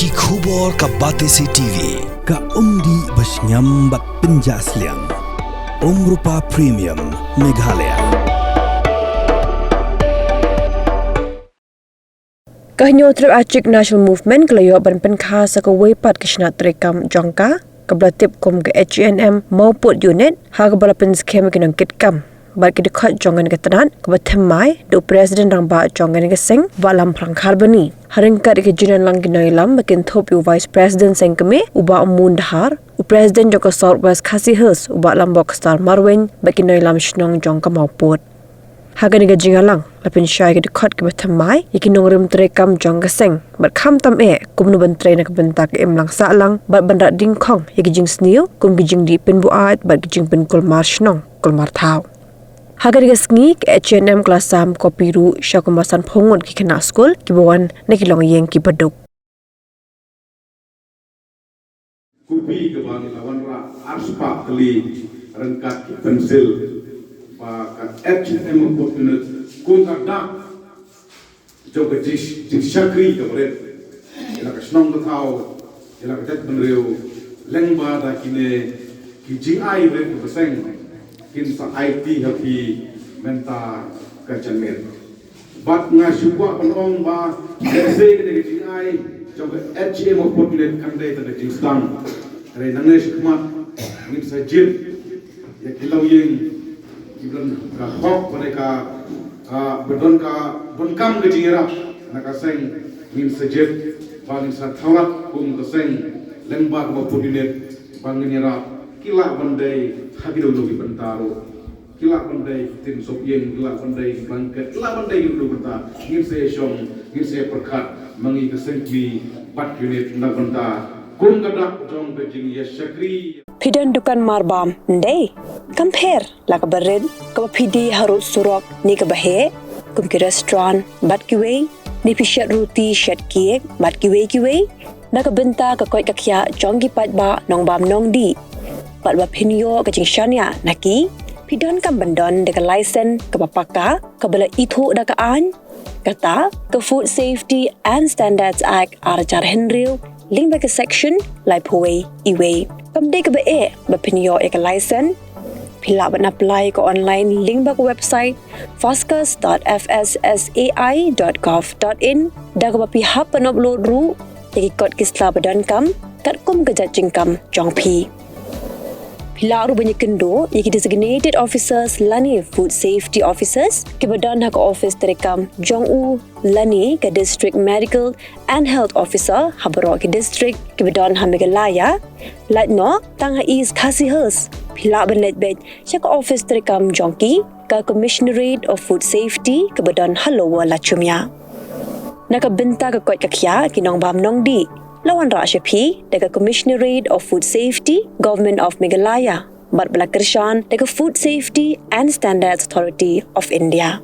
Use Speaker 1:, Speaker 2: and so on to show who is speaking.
Speaker 1: Ki khubor ka Batesi TV ka umdi basnyam bat penjaslian Rupa Premium Meghalaya.
Speaker 2: Kahnyo trip Acik National Movement kelayo ban Pynkha sa kawepat kisnat rekam jangka kablatip kum ke Hanm Mawpud unit ha kabala penskem kinang kitkam bar ki dekat jongan ke Tnat kabathemai do president rang ba jongan ke sing walam prang kharbani haringkat ke jinan lang kinailam makin thop yu vice president sing keme uba umun dahar u president joko southwest khasi hills uba lambok star marwen bakinailam shnong jongka Mawpud hagan ga jingalang lapin syai ke dekat ke bathemai ikinong rim trekam jongka sing bar kham tam kumnu ban train ke bentak em lang sa lang bar bandra dingkhong yigijing sniu kum gijing di pen buat bar gijing pen kulmar shnong kulmar thau Hagar gasngi ke Hanm kelas 3 kopiru syakumasan phongon ki kena skul ki bawan nakilong yeng ki baduk.
Speaker 3: Kupi ke bang lawan ra arspa kali rengkat ki pensil pa ka Hanm kopinut kunta dak joga jis syakri ke bret ila ka snong ka thau ila ka tet benreu lengba da kine ki jing ai bret ko seng kin sa IT happy menta kacamer bat nga syukwa panong ba dese ke de ai joga Hanm kopinut kan de ta de stang re nangne shikmat ngin sa jir ya kilau yeng ibran ka hok mereka bedon ka bonkam ke jingira naka seng ngin sa jir bangin sa thawat kum ka seng lengba ko podinet bangin ra kila bandai hagido logi bantaro kila bandai tin sokyeng kila bandai bangket kila bandai gido banta ngin se shong ngin se perkhat mangi ka seng bi bat unit na banta kum kadak jong bejing ya syakri
Speaker 2: Pidan dukan marbam ndai compare la ka bared ka pidi harut surok ni ka bahe kum ki restaurant bat ki wei ni pishat roti shat kiek bat ki wei na ka benta ka koi ka khya jong ki pat ba nong bam nong di pat ba pinyo ka jing shania naki pidan kam bandon de ka license ka papaka ka bala ithu da ka an kata ka Food Safety and Standards Act arjar henriu link ba ka section lai phoi iwe kamde ka ba pinyo ka license pila ban apply ko online link ba ko website foscas.fssai.gov.in da ka pihap pan upload ru ki kod kisla badan kam kat kum ka jajing kam jong phi pila ru banyak kendo yaki designated officers lani food safety officers ke badan hak office terekam jong u lani ke district medical and health officer habaro ke district ke badan Meghalaya latno tang is khasi hills pila ban let bed chak office terekam jongki ka commissionerate of food safety ke badan halowa lachumya nakabenta ka kot kakya kinong bam nong di lawan ra syapi daga commissionerate of food safety government of Meghalaya bat bala kershan daga food safety and standards authority of India